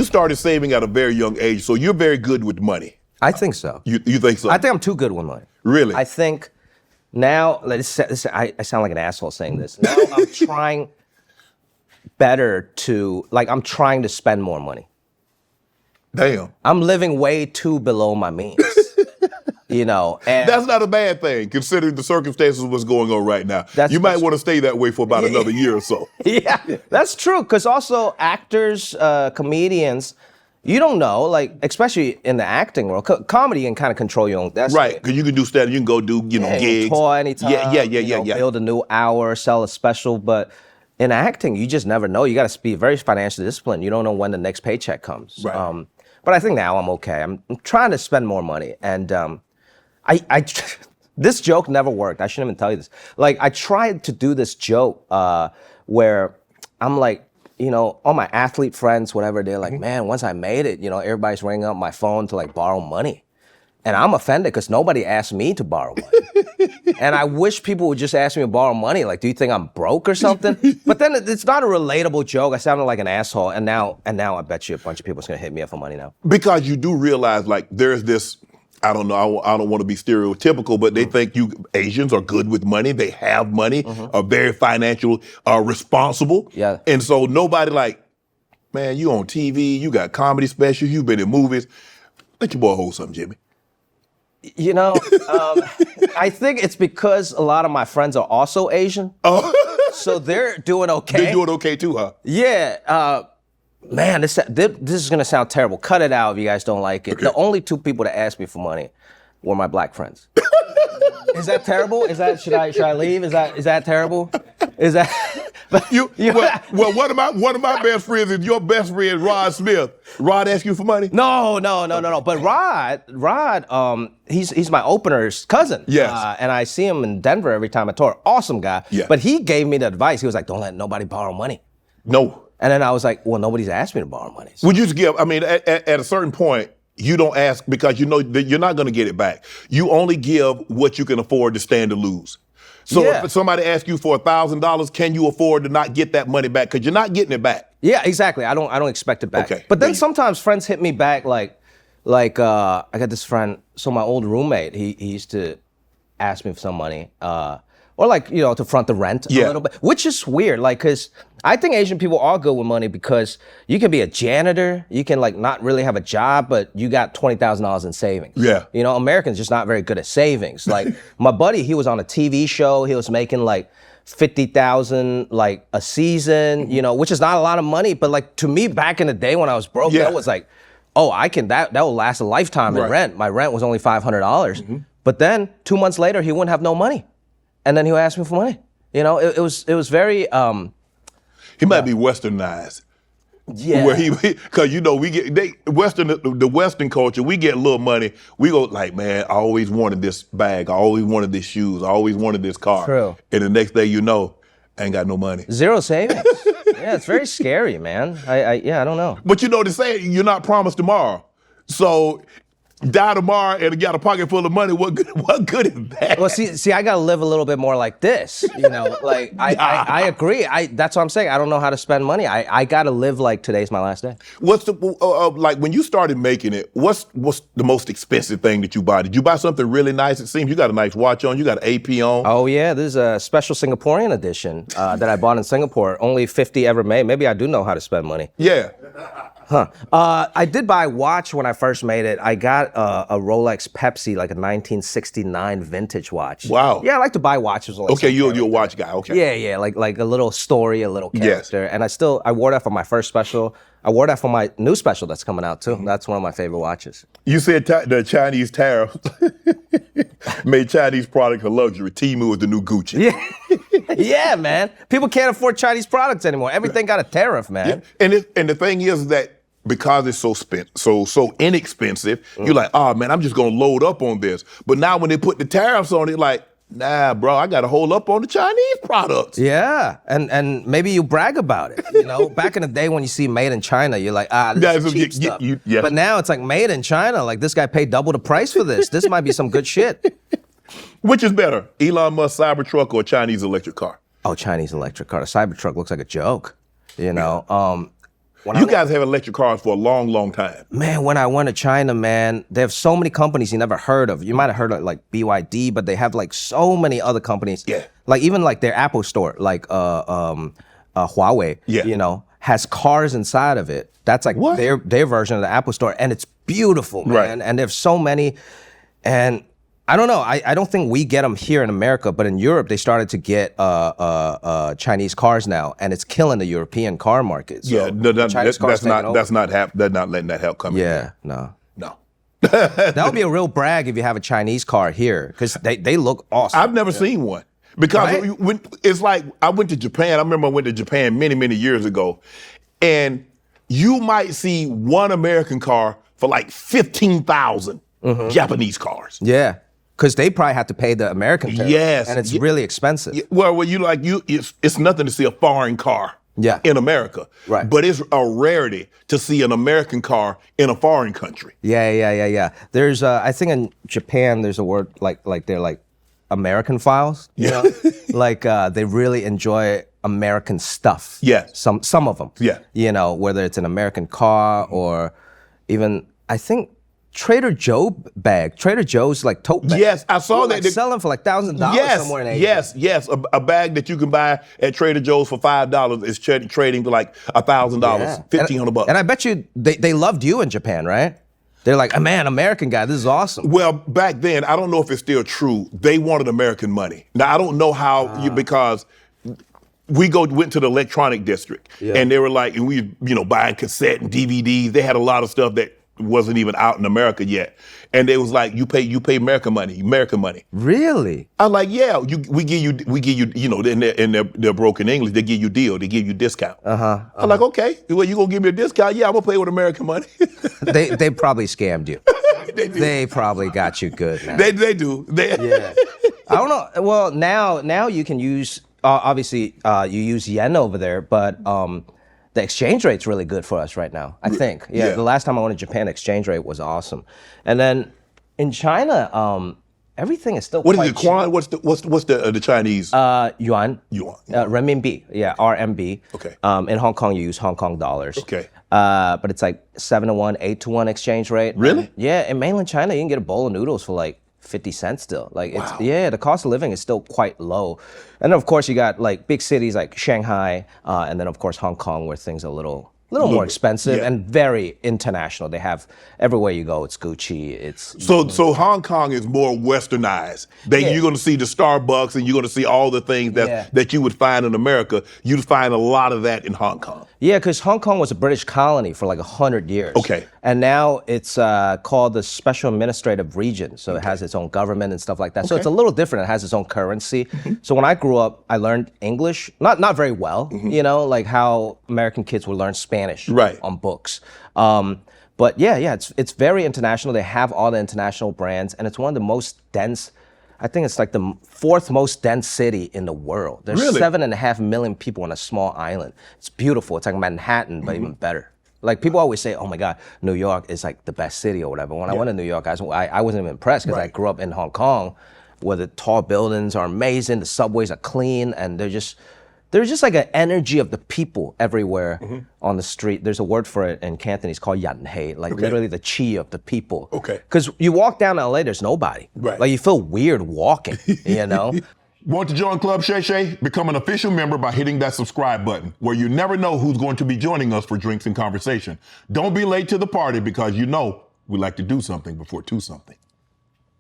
started saving at a very young age, so you're very good with money. I think so. You think so? I think I'm too good with money. Really? I think now, I sound like an asshole saying this. Now I'm trying better I'm trying to spend more money. Damn. I'm living way too below my means. And that's not a bad thing, considering the circumstances of what's going on right now. You might want to stay that way for about another year or so. Yeah, that's true. Because also actors, comedians, you don't know, like, especially in the acting world, comedy you can kind of control your own destiny. Right, because you can do stand, you can go do, gigs. Tour anytime. Yeah. Build a new hour, sell a special, but in acting, you just never know. You got to be very financially disciplined. You don't know when the next paycheck comes. Right. But I think now I'm okay. I'm trying to spend more money, and this joke never worked. I shouldn't even tell you this. Like, I tried to do this joke where I'm like, all my athlete friends, whatever, they're like, man, once I made it, everybody's ringing up my phone to like borrow money. And I'm offended because nobody asked me to borrow money. And I wish people would just ask me to borrow money. Like, do you think I'm broke or something? But then it's not a relatable joke. I sounded like an asshole. And now I bet you a bunch of people are going to hit me up for money now. Because you do realize, like, there's this, I don't know, I don't want to be stereotypical, but they think Asians are good with money. They have money, are very financial, are responsible. Yeah. And so nobody like, man, you on TV, you got comedy specials, you've been in movies. Let your boy hold something, Jimmy. I think it's because a lot of my friends are also Asian. Oh. So they're doing okay. They're doing okay too, huh? Yeah. Man, this is going to sound terrible. Cut it out if you guys don't like it. Okay. The only two people that asked me for money were my black friends. Is that terrible? Should I leave? Is that terrible? Is that well, one of my best friends is your best friend, Rod Smith. Rod asked you for money? No. But Rod, he's my opener's cousin. Yes. And I see him in Denver every time I tour. Awesome guy. Yeah. But he gave me the advice. He was like, don't let nobody borrow money. No. And then I was like, well, nobody's asked me to borrow money. So. Would you just give, at a certain point, you don't ask because you know that you're not going to get it back. You only give what you can afford to stand to lose. So if somebody asks you for $1,000, can you afford to not get that money back? Because you're not getting it back. Yeah, exactly. I don't expect it back. Okay. But then sometimes friends hit me back like I got this friend, so my old roommate, he used to ask me for some money. Or to front the rent a little bit, which is weird. Like, cause I think Asian people are good with money because you can be a janitor, you can not really have a job, but you got $20,000 in savings. Yeah. Americans just not very good at savings. Like my buddy, he was on a TV show, he was making $50,000 a season, which is not a lot of money, but to me back in the day when I was broke, that was like, oh, that will last a lifetime in rent. My rent was only $500. But then 2 months later, he wouldn't have no money. And then he would ask me for money. It was very. He might be westernized. Yeah. Where because we get the Western culture. We get a little money. We go like, man, I always wanted this bag. I always wanted this shoes. I always wanted this car. True. And the next day, I ain't got no money. Zero savings. Yeah, it's very scary, man. I don't know. But they say you're not promised tomorrow. So. Die tomorrow and got a pocket full of money. What good is that? Well, see, I gotta live a little bit more like this. I agree. That's what I'm saying. I don't know how to spend money. I gotta live like today's my last day. What's the when you started making it? What's the most expensive thing that you buy? Did you buy something really nice? It seems you got a nice watch on. You got an AP on. Oh yeah, this is a special Singaporean edition that I bought in Singapore. Only 50 ever made. Maybe I do know how to spend money. Yeah. Huh. I did buy a watch when I first made it. I got a Rolex Pepsi, like a 1969 vintage watch. Wow. Yeah, I like to buy watches. Okay, you're a watch guy. Okay. Yeah, like a little story, a little character. Yes. And I wore that for my first special. I wore that for my new special that's coming out too. That's one of my favorite watches. You said the Chinese tariffs made Chinese products a luxury. Temu is the new Gucci. Yeah, yeah, man. People can't afford Chinese products anymore. Everything got a tariff, man. Yeah. And the thing is that because it's so inexpensive, you're like, oh man, I'm just gonna load up on this. But now when they put the tariffs on it, like, nah, bro, I gotta hold up on the Chinese products. Yeah, and maybe you brag about it. Back in the day when you see made in China, you're like, this is cheap stuff. Yes. But now it's like made in China. Like this guy paid double the price for this. This might be some good shit. Which is better, Elon Musk Cybertruck or a Chinese electric car? Oh, Chinese electric car. The Cybertruck looks like a joke. You guys have electric cars for a long, long time. Man, when I went to China, man, they have so many companies you never heard of. You might have heard of like BYD, but they have like so many other companies. Yeah. Like even like their Apple store, like Huawei, Yeah. you know, has cars inside of it. That's like their version of the Apple store, and it's beautiful, man. Right. And there's so many, and I don't know. I don't think we get them here in America, but in Europe they started to get Chinese cars now, and it's killing the European car market. So Yeah, no, that's not letting that help come in. Yeah, no. That That would be a real brag if you have a Chinese car here, because they look awesome. I've never seen one. Because when, it's like, I went to Japan. I remember I went to Japan many, many years ago. And you might see one American car for like 15,000 Japanese cars. Yeah, because they probably have to pay the American tariff. Yes. And it's really expensive. Well, it's nothing to see a foreign car in America. Right. But it's a rarity to see an American car in a foreign country. Yeah. There's, I think in Japan, there's a word like they're like American files. You know? Like they really enjoy American stuff. Yeah. Some of them. Yeah. You know, whether it's an American car or even, I think, Trader Joe's like tote bag. Yes, I saw that. Like selling for like $1,000 somewhere in Asia. Yes. A bag that you can buy at Trader Joe's for $5 is trading for like $1,000, $1,500. And I bet you they loved you in Japan, right? They're like, oh, man, American guy, this is awesome. Well, back then, I don't know if it's still true. They wanted American money. Now I don't know how because we went to the electronic district and they were like, and we buying cassette and DVDs. They had a lot of stuff that wasn't even out in America yet. And they was like, you pay American money. Really? I'm like, yeah, we give you, in their broken English, they give you deal, they give you discount. I'm like, okay, well, you gonna give me a discount? Yeah, I'm gonna pay with American money. They probably scammed you. They probably got you good, man. They do. Yeah. I don't know. Well, now you can use, obviously, you use yen over there, but the exchange rate's really good for us right now, I think. Yeah, the last time I went to Japan, exchange rate was awesome. And then in China, everything is still What quite is it, Kwan? What's the Chinese? Yuan. Renminbi, RMB. Okay. In Hong Kong, you use Hong Kong dollars. Okay. But it's like 7-to-1, 8-to-1 exchange rate. Really? Yeah, in mainland China, you can get a bowl of noodles for like 50 cents still. Like it's the cost of living is still quite low. And then of course you got like big cities like Shanghai, and then of course Hong Kong where things are a little more expensive and very international. They have everywhere you go, it's Gucci, it's So Hong Kong is more westernized. You're gonna see the Starbucks and you're gonna see all the things that you would find in America. You'd find a lot of that in Hong Kong. Yeah, because Hong Kong was a British colony for like 100 years. Okay. And now it's called the Special Administrative Region. So it has its own government and stuff like that. So it's a little different. It has its own currency. So when I grew up, I learned English, not very well, like how American kids would learn Spanish on books. But yeah, it's very international. They have all the international brands, and it's one of the most dense. I think it's like the 4th most dense city in the world. There's 7.5 million people on a small island. It's beautiful. It's like Manhattan, but even better. Like people always say, oh my God, New York is like the best city or whatever. When I went to New York, I wasn't even impressed because I grew up in Hong Kong where the tall buildings are amazing, the subways are clean, and there's just like an energy of the people everywhere on the street. There's a word for it in Cantonese called yan hei, like literally the chi of the people. Okay. Because you walk down LA, there's nobody. Right. Like you feel weird walking, Want to join Club Shay Shay? Become an official member by hitting that subscribe button, where you never know who's going to be joining us for drinks and conversation. Don't be late to the party because we like to do something before two something.